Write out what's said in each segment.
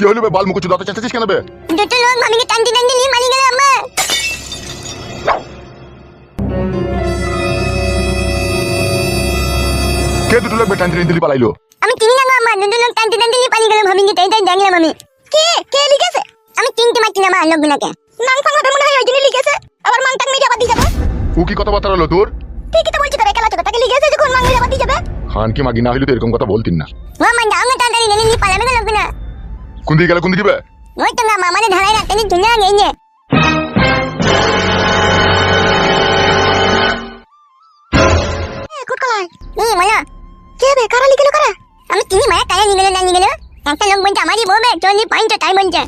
কি হলো বে? বাল মুখ চুদাতে চাচ্ছিস কেন বে? দুটো লোক মামিকে টানতে টানতে নিয়ে পালিয়ে গেল আম্মা। কে দুটো লোক বে টানতে টানতে পালাইলো? আমি চিনি না গো আম্মা, দুটো লোক টানতে টানতে নিয়ে পালিয়ে গেল মামিকে, তাই তাই দেখলাম আমি। কে কে লিখেছে? আমি চিনতে পারছি না মা লোকগুলোকে। নাং ফাং হবে মনে হয়, ওই জন্য লিখেছে। আবার মাং টাং মেরে আবার দিয়ে যাবে। ও কি কথাবার্তা হলো তোর? ঠিকই তো বলছি, তোর একালা চোখে তাকে লিখেছে যখন মাং মেরে আবার দিয়ে যাবে। খান কি মাগি না হইলে তো এরকম কথা বলতিন না। মামা যাও না তাড়াতাড়ি, নিয়ে পালাবে গো লোকগুলো। কোন দিকে গেল, কোন দিকে বে? ওই তো না মামারে ধারায় রাখতে নি দুনিয়া গেছে। কুটকলাই এই মালা কে বে? কারা লিখলো কারা? আমি চিনি মায়া, কারা লিখলো না লিখলো? একটা লোক বলছে আমারই বউ বে, চলি পয়েন্ট তাই বলছে।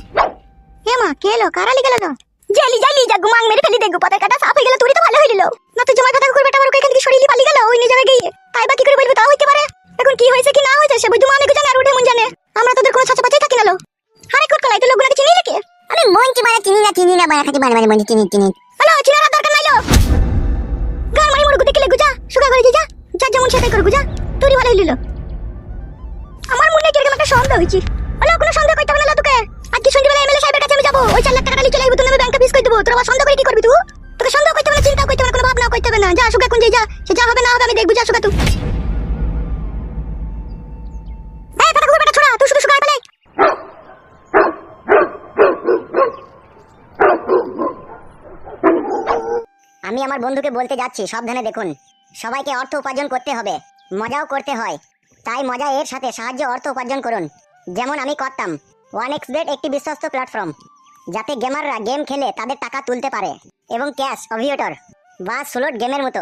এ মা কে লো? কারা লিখলো তো? জালি জালি যা গুমাং মেরে ফেলি দেখো, পাতা কাটা সাফ হয়ে গেল, তুই তো ভালো হইলো না। তো জমা কথা করবে টাবার এখান থেকে সরিয়ে পালিয়ে গেল, ওই নিজে গিয়ে তাই বা কি করে বলবো? তাও হইতে পারে। এখন কি হয়েছে কি না হয়েছে সে বুঝু মানে জানে আর উঠে মন জানে। আমরা তোদের কোনো ছাচা পাচাই থাকি না লো। আরে কুটকলাই তো লোকগুলোকে চিনি নাকি? আমি মনটি মানে চিনি না বাড়া খাতি বারে বারে মনটি চিনি। হ্যালো, চিনার দরকার নাই লো। গান মারি মুরগু দেখলে গুজা সুগা করে যা যা যেমন সেটাই করে গুজা, তুই ভালো হইলো। আমার মনে কিরকম একটা সন্দেহ হইছে। হলো কোনো সন্দেহ করতে হবে না তোকে। আজকে সন্ধ্যাবেলা এমএলএ সাহেবের কাছে আমি যাব, ওই 4 লাখ টাকা নিয়ে চলে আইবো, তুই আমি ব্যাংকে ফিস কই দেব। তোর আবার সন্দেহ করে কি করবি তুই? তোকে সন্দেহ করতে হবে না, চিন্তা করতে হবে না, কোনো ভাবনা করতে হবে না। যা সুগা কোন যা, সে যা হবে না হবে আমি দেখব। যা সুগা তুই। এই পাটা কুকুরটা ছোড়া, তুই শুধু সুগা পেলে। আমি আমার বন্ধুকে বলতে যাচ্ছি, সাবধানে দেখুন। সবাইকে অর্থ উপার্জন করতে হবে, মজাও করতে হয়। তাই মজা এর সাথে সাহায্য অর্থ উপার্জন করুন, যেমন আমি করতাম। 1xbet একটি বিশ্বস্ত প্ল্যাটফর্ম, যাতে গেমাররা গেম খেলে তাদের টাকা তুলতে পারে এবং ক্যাশ অভিয়েটর বা স্লট গেমের মতো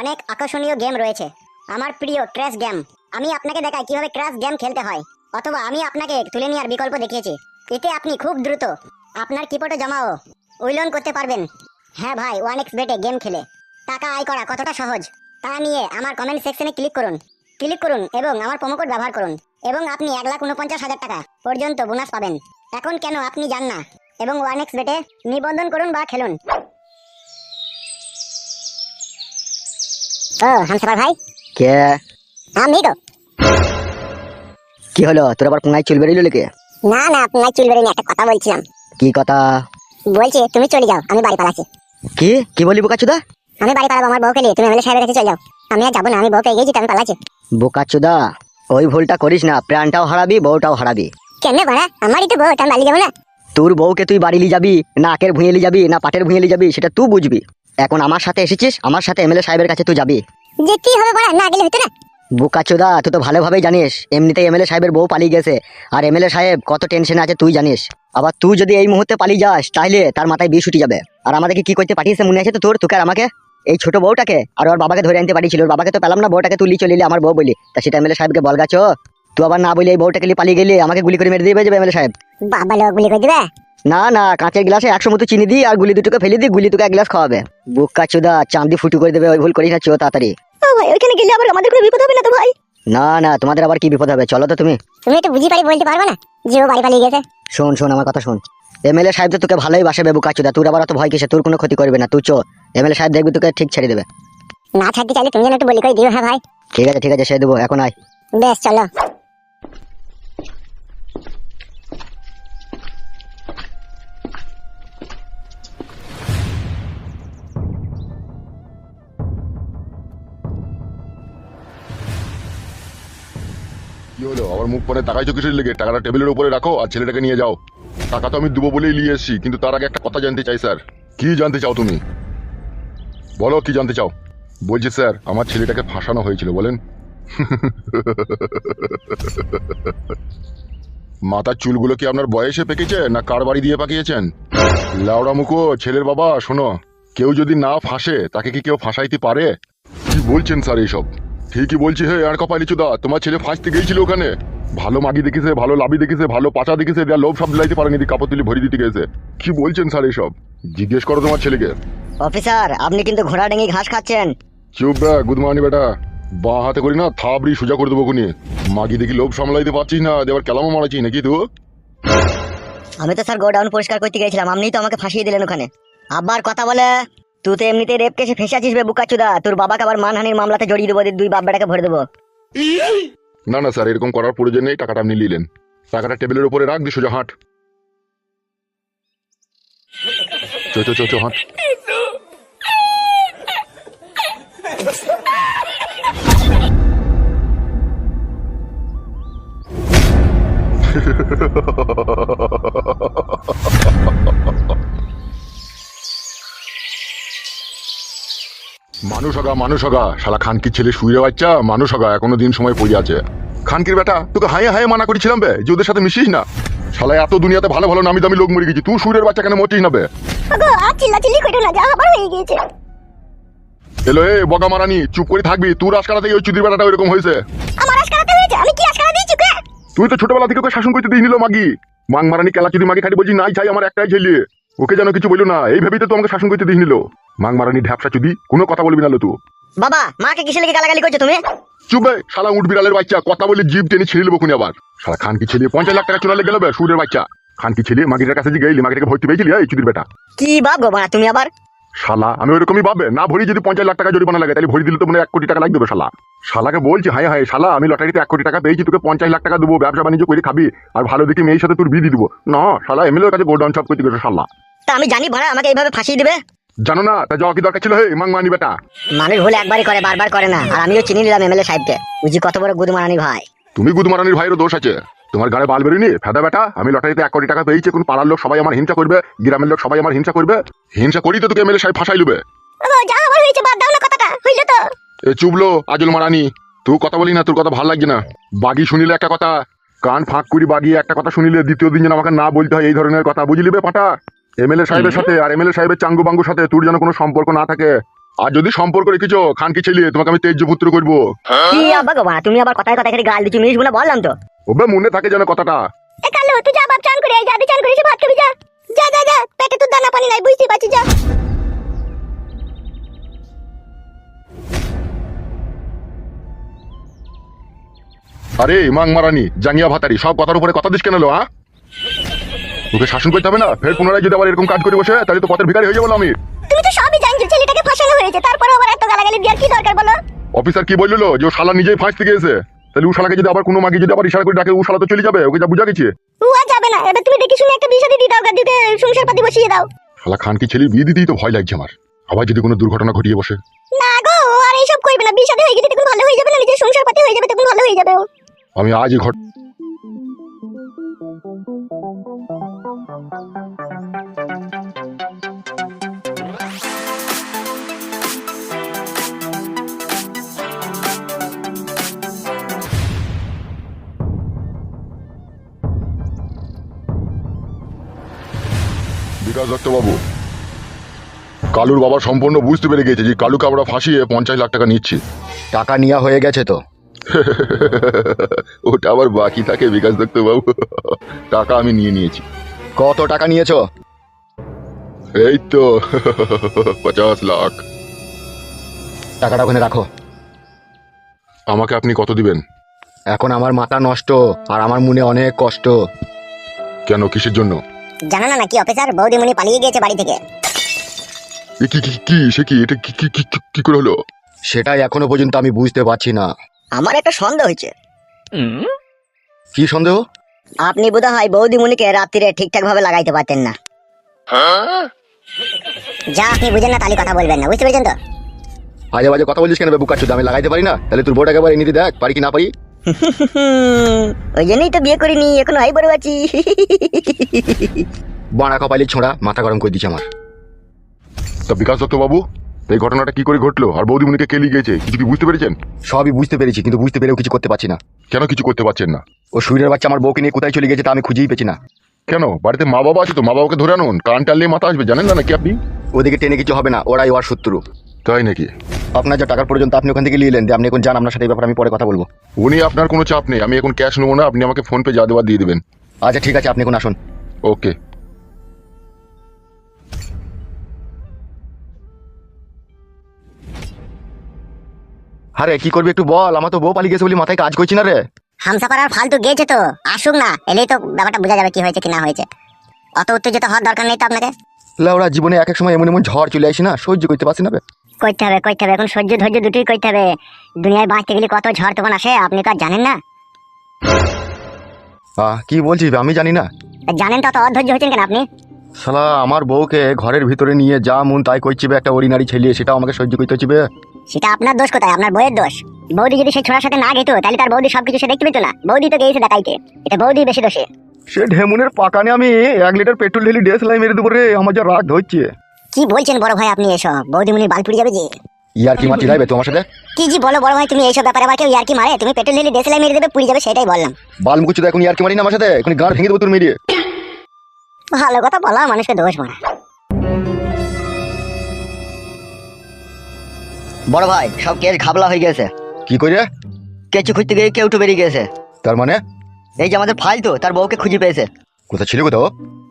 অনেক আকর্ষণীয় গেম রয়েছে। আমার প্রিয় ক্র্যাশ গেম, আমি আপনাকে দেখাই কিভাবে ক্র্যাশ গেম খেলতে হয়, অথবা আমি আপনাকে তুলে নেওয়ার বিকল্প দেখিয়েছি। এতে আপনি খুব দ্রুত আপনার কিপটে জমাও উইলন করতে পারবেন। হ্যাঁ ভাই, 1xbet গেম খেলে টাকা আয় করা কতটা সহজ তা নিয়ে আমার কমেন্ট সেকশনে ক্লিক করুন এবং আমার প্রোমো কোড ব্যবহার করুন এবং আপনি 1,49,000 টাকা পর্যন্ত বোনাস পাবেন। এখন কেন আপনি জান না? এবং 1xbet নিবন্ধন করুন বা খেলুন। ও হামসাফার ভাই। কে? আমি তো। কি হলো, তোর আবার পুঙ্গায় চুল বেরিয়ে লিখে? না না, আপনার চুল বেরিয়ে একটা কথা বলছিলাম। কি কথা? বলছি তুমি চলে যাও, আমি বাড়ি পালাচ্ছি। কি কি বলি বোকাচুদা? আমি বাড়ি পালাবো আমার বউকে নিয়ে, তুমি এমএলএ সাহেবের কাছে চলে যাও। আমি আর যাবো না, আমি বউ পেয়ে গেছি, আমি পালাচ্ছি। বোকাচুদা, ওই ভুলটা করিস না, প্রাণটাও হারাবি বউটাও হারাবি। কেন বাড়া? আমারই তো বউ, আমি বাড়ি যাবো না? তোর বউকে তুই বাড়ি নিয়ে যাবি না আকের ভুঁয়ে নিয়ে যাবি না পাটের ভুঁয়ে নিয়ে যাবি সেটা তুই বুঝবি। এখন আমার সাথে এসেছিস, আমার সাথে এমএলএ সাহেবের কাছে তুই যাবি। যেতেই হবে বাড়া, না গেলে হতো না? বোকাচুদা, তুই তো ভালোভাবেই জানিস এমনিতেই এমএলএ সাহেবের বউ পালিয়ে গেছে, আর এমএলএ সাহেব কত টেনশনে আছে তুই জানিস। আবার তুই যদি এই মুহূর্তে পালিয়ে যাস তাহলে তার মাথায় বিষ উঠে যাবে। আর আমাদেরকে কি করতে পাঠিয়েছে মনে আছে তো তোর? তোকে আর আমাকে, এই ছোট বউটাকে আর ওর বাবাকে ধরে আনতে পাঠিয়েছিল। ওর বাবাকে তো পেলাম না, বউটাকে তুই চলে এলি আমার বউ বলি, তা সেটা এমএলএ সাহেবকে বল গাছ। তুই আবার না বলি এই বউটাকে নিয়ে পালিয়ে গেলি, আমাকে গুলি করে মেরে দিয়ে যাবে এমএলএ সাহেব। বাবা লোক গুলি করে দিবে? না না, কাঁচের গ্লাসে 100 মতো চিনি দিই আর গুলি দুটোকে ফেলে দিই, গুলি তোকে 1 গ্লাস খাওয়াবে। বোকাচুদা, চাঁদি ফুটু করে দেবে, ওই ভুল করিস না, চো তাড়াতাড়ি। ও ভাই, ওইখানে গেলে আবার আমাদের কোনো বিপদ হবে না তো ভাই? না না, তোমাদের আবার কি বিপদ হবে, চলো তো তুমি। তুমি একটু বুঝি পারি বলতে পারবে না যে ও বাড়ি পালিয়ে গেছে? শোন আমার কথা শোন। এমএলএ সাহেব তো তোকে ভালোই বাসবে বোকাচুদা, তোর আবার অত ভয় কিসে? তোর কোনো ক্ষতি করবে না, তুই চো। এমএলএ সাহেব দেখবি তোকে ঠিক ছেড়ে দেবে। না ছাড়তে চাইলে তুমি যেন একটু বলি করে দিও। হ্যাঁ ভাই ঠিক আছে সে দেবো, এখন আয়। বেশ চলো। কি হলো, আবার মুখ পরে তাকাইছো কিসের লেগে? টাকাটা টেবিলের উপরে রাখো আর ছেলেটাকে নিয়ে যাও। টাকা তো আমি দেবো বলেই নিয়ে এসেছি, কিন্তু তার আগে একটা কথা জানতে চাই স্যার। কি জানতে চাও তুমি? বলো কি জানতে চাও? বলছি স্যার, আমার ছেলেটাকে ফাঁসানো হয়েছিল বলেন। মাথার চুলগুলো কি আপনার বয়সে পেকেছে না কার বাড়ি দিয়ে পাকিয়েছেন? লাউড়া মুখো ছেলের বাবা, শোনো, কেউ যদি না ফাঁসে তাকে কি কেউ ফাঁসাইতে পারে? কি বলছেন স্যার এইসব? ঠিকই বলছি। হে আর কপালি চুদা, তোমার ছেলে ফাঁসতে গিয়েছিল ওখানে। ভালো মাগি দেখেছে, ভালো লাভি দেখেছে, ভালো পাচা দেখেছে, দেয়া লোভ সব দিলাইতে পারেনি, কাপড় তুলি ভরি দিতে গেছে। কি বলছেন স্যার এইসব? জিজ্ঞেস করো তোমার ছেলেকে। অফিসার, আপনি কিন্তু ঘোড়া ডেঙ্গি ঘাস খাচ্ছেন। চুপ বে গুড মর্নিং বেটা, বাঁ হাতে করি না থাবড়ি সোজা করে দেবো কোনি। মাগি দেখি লোভ সামলাইতে পারছিস না, দেবার কেলামও মারাচ্ছিস নাকি তুই? আমি তো স্যার গোডাউন পরিষ্কার করতে গেছিলাম, আপনিই তো আমাকে ফাঁসিয়ে দিলেন ওখানে। আবার কথা বলে, তুই তো এমনিতে রেপ কেসে ফেঁসে আছিস বে বোকাচুদা, তোর বাবাকে আবার মানহানির মামলাতে জড়িয়ে দেবো, দুই বাপ বেটাকে ভরে দেবো। না না স্যার, এরকম করার প্রয়োজন নেই, টাকাটা আপনি নিলেন। টাকাটা টেবিলের উপরে রাখ দি, সোজা হাঁট। চো চো চো চো হাঁট। মানুষ হগা শালা খানকির ছেলে শুয়ে বাচ্চা, মানুষ হগা, এখনো দিন সময় পড়ে আছে। খানকির বেটা, তোকে হাইয়ে হাইয়ে মানা করেছিলাম বে যে ওদের সাথে মিশিস না। শালা এত দুনিয়াতে ভালো ভালো নামি দামি লোক মরে গেছি, তুই সুরের বাচ্চা কেন মরছিস না বে? ওগো আর চিল্লাচিল্লি করো না, যা আবার হয়ে গিয়েছে। এলো এ বগা মারানি, চুপ করে থাকবি। তুই রাজকারাতেই ওই চুদির বেটাটা ওইরকম হয়েছে। আমার আজকারাতে হয়েছে? আমি কি আজকারা দিয়েছি কে? তুই তো ছোটবেলা থেকে ওকে শাসন করতে দিয়ে নিল মাগি। মাং মারানি কেলা চুদি মাগি খাটি বলছি নাই চাই আমার একটাই ছেলে, ওকে যেন কিছু বললো না, এই ভেবেই তো তোমাকে শাসন করতে দিয়ে নিল। মাং মারানি ঢ্যাপসা চুদি, কোনো কথা বলবি না লো তুই। বাবা মাকে কিসে লেগে গালাগালি করছো তুমি? চুপ বে শালা উঠ বিড়ালের বাচ্চা, কথা বলে জিভ টেনে ছিঁড়ে নেবো খুনি আবার। শালা খানকি ছেলে 50 লাখ টাকা চলে গেল বে সুরের বাচ্চা। খানকি ছেলে মাগিটার কাছে যে গেলি, মাগিটাকে ভর্তি পেয়েছিলি এই চুদির বেটা। কি বাপ গো মা তুমি আবার? শালা আমি ওইরকমই ভাবে না, ভরি যদি 50 লাখ টাকা জরিমানা লাগে তাহলে ভরি দিলে তো মনে 1 কোটি টাকা লাগবে শালা। শালাকে বলছি হায় হায় শালা, আমি লটারিতে 1 কোটি টাকা পেয়েছি, তোকে 50 লাখ টাকা দেবো, ব্যবসা বাণিজ্য করে খাবি আর ভালো দেখি মেয়ের সাথে তোর বিয়ে দিয়ে দিবো না। শালা এমএলএর কাছে গোডাউন সব করতে গেছে শালা। তা আমি জানি ভাড়া আমাকে এইভাবে ফাঁসিয়ে দিবে? জানো না তা যাওয়া কি দরকার ছিল? হে মাং মানি বেটা, মানুষ ভুল একবারই করে, বারবার করে না। আর আমিও চিনি নিলাম এমএলএ সাহেবকে, বুঝি কত বড় গুদ মারানি ভাই। তুমি গুদমারানির ভাইয়েরও দোষ আছে। তোমার গাড়ি বাল বেরোয়নি ফেদা বেটা। আমি লটারিতে 1 কোটি টাকা পেয়েছি, কোন পাড়ার লোক সবাই আমার হিংসা করবে, গ্রামের লোক সবাই আমার হিংসা করবে। হিংসা করি তো তোকে এমএলএ সাহেব ফাঁসাই লুবে। ওগো যা আবার হয়েছে, বাদ দাও না কথাটা, হইলো তো। এ চুবলো আজল মারানি, তুই কথা বলি না, তোর কথা ভাল লাগছে না। বাগি শুনিলে একটা কথা, কান ফাঁক করি বাগিয়ে একটা কথা শুনিলে দ্বিতীয় দিন যেন আমাকে না বলতে হয় এই ধরনের কথা, বুঝলি বে পাটা? এমএলএ সাহেবের সাথে আর এমএলএ সাহেবের চাঙ্গু বাঙ্গুর সাথে তোর যেন কোনো সম্পর্ক না থাকে। আর যদি সম্পর্ক রেখেছো খানকি ছেলে, তোমাকে আমি তেজ্য পুত্র করবো। কি আব্বা গো মা তুমি আবার কথায় কথায় খালি গাল দিচ্ছ, মিনিস বলে বললাম তো। ওবে মনে থাকে যেন কথাটা। এ কালো তুই যা বাপ, চান করে আয়, যা দি চান করে এসে ভাত খাবি, যা যা যা যা, পেটে তো দানা পানি নাই, বুঝতে পারছিস, যা। আরে মাং মারানি জাঙ্গিয়া ভাতারি, সব কথার উপরে কথা দিস কেন লো? হ্যাঁ তোকে শাসন করতে হবে না, ফের পুনরায় যদি আবার এরকম কাজ করে বসে তাহলে তো পথের ভিখারি হয়ে যাবো আমি। তুমি তো সবই জানছো, ছেলেটাকে ফাঁসানো হয়েছে, তারপরে আবার এত গালাগালি দেওয়ার কি দরকার বলো? অফিসার কি বললো যে ও শালা নিজেই ফাঁস থেকে এসে, তাহলে ও শালাকে যদি আবার কোনো মাগি যদি আবার ইশারা করে ডাকে, ও শালা তো চলে যাবে, ওকে যা বুঝা গেছে। ও আর যাবে না, এবার তুমি দেখে শুনে একটা বিয়ে শাদী দিয়ে দাও, দিতে সংসার পাতি বসিয়ে দাও। শালা খানকি ছেলে বিয়ে দিতেই তো ভয় লাগছে আমার, আবার যদি কোনো দুর্ঘটনা ঘটিয়ে বসে। না গো, ও আর এইসব করবে না, বিয়ে শাদী হয়ে গেছে তখন ভালো হয়ে যাবে না, নিজের সংসার পাতি হয়ে যাবে তখন ভালো হয়ে যাবে ও। আমি আজই ঘট বিকাশ দত্তবাবু, কালুর বাবা সম্পূর্ণ বুঝতে পেরে গেছে যে কালুকে আমরা ফাঁসিয়ে 50 লাখ টাকা নিচ্ছি। টাকা নেওয়া হয়ে গেছে তো? ওটা আবার বাকি থাকে বিকাশ দত্তবাবু, টাকা আমি নিয়ে নিয়েছি। কত টাকা নিয়েছো? এই তো 50 লাখ। টাকাটা ওখানে রাখো। আমাকে আপনি কত দিবেন? এখন আমার মাথা নষ্ট আর আমার মনে অনেক কষ্ট। কেন, কিসের জন্য? জানো না নাকি অফিসার, বৌদিমণি পালিয়ে গিয়েছে বাড়ি থেকে। এ কি কি কি সে কি এটা কি কি কি কি করে হলো? সেটাই এখনো পর্যন্ত আমি বুঝতে পারছি না। আমার একটা সন্দেহ হয়েছে। কি সন্দেহ? আপনি বোধ হয় বৌদিমণিকে রাত্রিরে ঠিকঠাক ভাবে লাগাইতে পারতেন না। যা আপনি বুঝেন না তাহলে কথা বলবেন না, বুঝতে পেরেছেন তো? আজে বাজে কথা বলছিস কেন বে বুকাচ্ছুদ? আমি লাগাইতে পারি না? তাহলে তোর বোর্ড একেবারে নিতে দেখ পারি কি না পারি। ওই জন্যই তো বিয়ে করিনি, এখন হাই বড় আছি। বাঁড়া কপালি ছোঁড়া, মাথা গরম করে দিচ্ছে আমার। তা বিকাশ দত্তবাবু, এই ঘটনাটা কি করে ঘটলো আর বৌদিমণিকে কে লিয়ে গেছে, কিছু কি বুঝতে পেরেছেন? সবই বুঝতে পেরেছি, কিন্তু বুঝতে পেরেও কিছু করতে পারছি না। কেন কিছু করতে পারছেন না? ও সুরের বাচ্চা আমার বউকে নিয়ে কোথায় চলে গেছে তা আমি খুঁজেই পেছি না। কেন, বাড়িতে মা বাবা আছে তো, মা বাবাকে ধরে আনুন, কান টানলে মাথা আসবে, জানেন না নাকি আপনি? ওদিকে টেনে কিছু হবে না, ওরাই ওর শত্রু। তাই নাকি? আপনার যা টাকার পর্যন্ত আপনি ওখান থেকে নিয়ে এলেন, আপনি এখন যান, আপনার সাথে এই ব্যাপারে আমি পরে কথা বলবো। উনি আপনার কোনো চাপ নেই, আমি এখন ক্যাশ নেবো না, আপনি আমাকে ফোন পে যা দেওয়ার দিয়ে দেবেন। আচ্ছা ঠিক আছে, আপনি এখন আসুন। ওকে। আরে কি করবি একটু বল, আমার তো বউ পালিয়ে গেছে বলে মাথায় কাজ করছি না রে। হামসাপার আর ফালতু গেছে তো, আসুক না, এলেই তো ব্যাপারটা বোঝা যাবে কি হয়েছে কি না হয়েছে। অত উত্তেজিত হওয়ার দরকার নেই তো আপনাকে। লাউড়া জীবনে এক এক সময় এমন এমন ঝড় চলে আসি না, সহ্য করতে পারছি না বে। করতে হবে করতে হবে, এখন সহ্য ধৈর্য দুটোই করতে হবে। দুনিয়ায় বাঁচতে গেলে কত ঝড় তখন আসে, আপনি তো আর জানেন না। কি বলছিস আমি জানি না। জানেন তো অত অধৈর্য হচ্ছেন কেন আপনি? শালা আমার বউকে ঘরের ভিতরে নিয়ে যা মন তাই করছিবে, একটা অরিনারি ছেলে, সেটাও আমাকে সহ্য করতে হচ্ছে। সেটা আপনার দোষ কোথায়? আপনার বউয়ের দোষ। বৌদি যদি সেই ছোড়ার সাথে না গেতো তাহলে তার বৌদি সবকিছু সে দেখতে পেত না। বৌদি তো গেছে দেখাইতে, এটা বৌদি বেশি দোষে। সে ঢেমুনের পাকানে আমি 1 লিটার পেট্রোল ঢেলি ডেস লাই মেরে দেবো রে, আমার যা রাগ ধরছে। কি বলছেন বড় ভাই আপনি এসব? বৌদি মুনির বাল পুড়ে যাবে যে। ইয়ার কি মাটি লাইবে তোমার সাথে? কি জি বলো বড় ভাই তুমি এইসব ব্যাপারে আবার কেউ ইয়ার্কি মারে? তুমি পেট্রোল ঢেলে দেশলাই মেরে দেবে, পুড়ে যাবে, সেটাই বললাম। বাল মুকুচ্ছ এখন ইয়ার কি মারি না আমার সাথে, এখন গাঁড় ভেঙে দেবো তোর মেরিয়ে। ভালো কথা বলা মানুষকে দোষ মারা। বড় ভাই সব কেস ঘাবলা হয়ে গেছে। কি করে? কেঁচু খুঁজতে গিয়ে কেউ বেরিয়ে গেছে। তার মানে? এই যে আমাদের ফাইল তো তার বউকে খুঁজে পেয়েছে। কোথা ছিল কোথাও?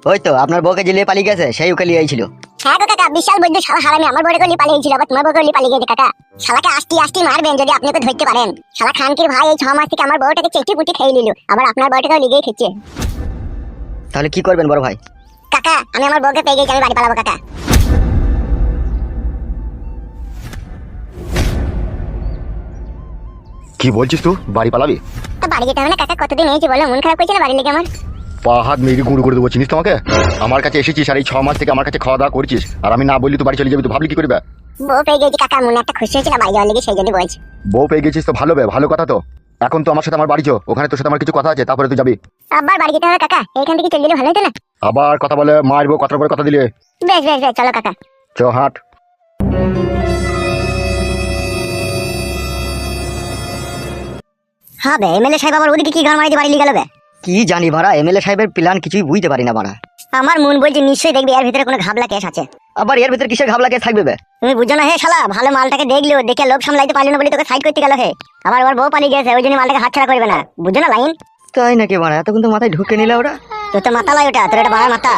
ওই তো আপনার বউকে যে নিয়ে পালিয়ে গেছে সেই ওকে নিয়ে ছিল। হ্যাঁ গো কাকা, বিশাল বৈদ্য শালা হারামি আমার বড় গলি পালিয়ে গেছিল, আবার তোমার বড় গলি পালিয়ে গেছে কাকা। শালাকে আস্তি আস্তি মারবেন যদি আপনি ওকে ধরতে পারেন। শালা খানকির ভাই এই 6 মাস থেকে আমার বউটাকে চেটে পুটি খেয়ে নিল, আবার আপনার বউটাকেও লিগেই খেচ্ছে। তাহলে কি করবেন বড় ভাই? কাকা আমি আমার বউকে পেয়ে গেছি, আমি বাড়ি পালাবো কাকা। কি বলছিস তুই? বাড়ি পালাবি? তো বাড়ি যেতে হবে না কাকা, কতদিন হয়েছে বলো, মন খারাপ করছে না বাড়ি লেগে আমার। পা হাত মেরে গুঁড়ো করে দেবো, চিনিস তোমাকে? আমার কাছে এসেছিস আর এই 6 মাস থেকে আমার কাছে খাওয়া দাওয়া করছিস, আর আমি না বললি তুই বাড়ি চলে যাবি, তুই ভাবলি কি করবে? বউ পেয়ে গেছি কাকা, মনে একটা খুশি হয়েছিল বাড়ি যাওয়ার লেগে, সেই জন্য বলছি। বউ পেয়ে গেছিস তো ভালো ভালো কথা তো। এখন তো আমার সাথে আমার বাড়ি চো, ওখানে তোর সাথে আমার কিছু কথা আছে, তারপরে তুই যাবি। আবার বাড়ি যেতে হবে কাকা, এইখান থেকে চলে গেলে ভালো হতো না? আবার কথা বলে মারবো, কথার পরে কথা দিলে। বেশ বেশ বেশ, চলো কাকা। চ হাট। হবে এমএলএ সাহেব আবার ওদিকে কি গান মারি বাড়ি লিয়ে গেল বে? কি জানি ভাড়া, এমএলএ সাহেবের প্ল্যান কিছুই বুঝতে পারি না ভাড়া। আমার মন বলছে নিশ্চয়ই দেখবি এর ভিতরে কোনো ঘাবলা কেস আছে। আবার এর ভিতরে কিসের ঘাবলা কেস থাকবে বে? তুমি বুঝো না হে শালা, ভালো মালটাকে দেখলিও, দেখে লোভ সামলাইতে পারলি না বলে তোকে সাইড করতে গেল হে। আবার ওর বউ পালিয়ে গেছে, ওই জন্য মালটাকে হাতছাড়া করবে না, বুঝো না লাইন? তাই নাকি ভাড়া? এতক্ষণ তো মাথায় ঢুকে নিলে ওরা। তোর তো মাথা লাই ওটা, তোর এটা বাড়ার মাথা।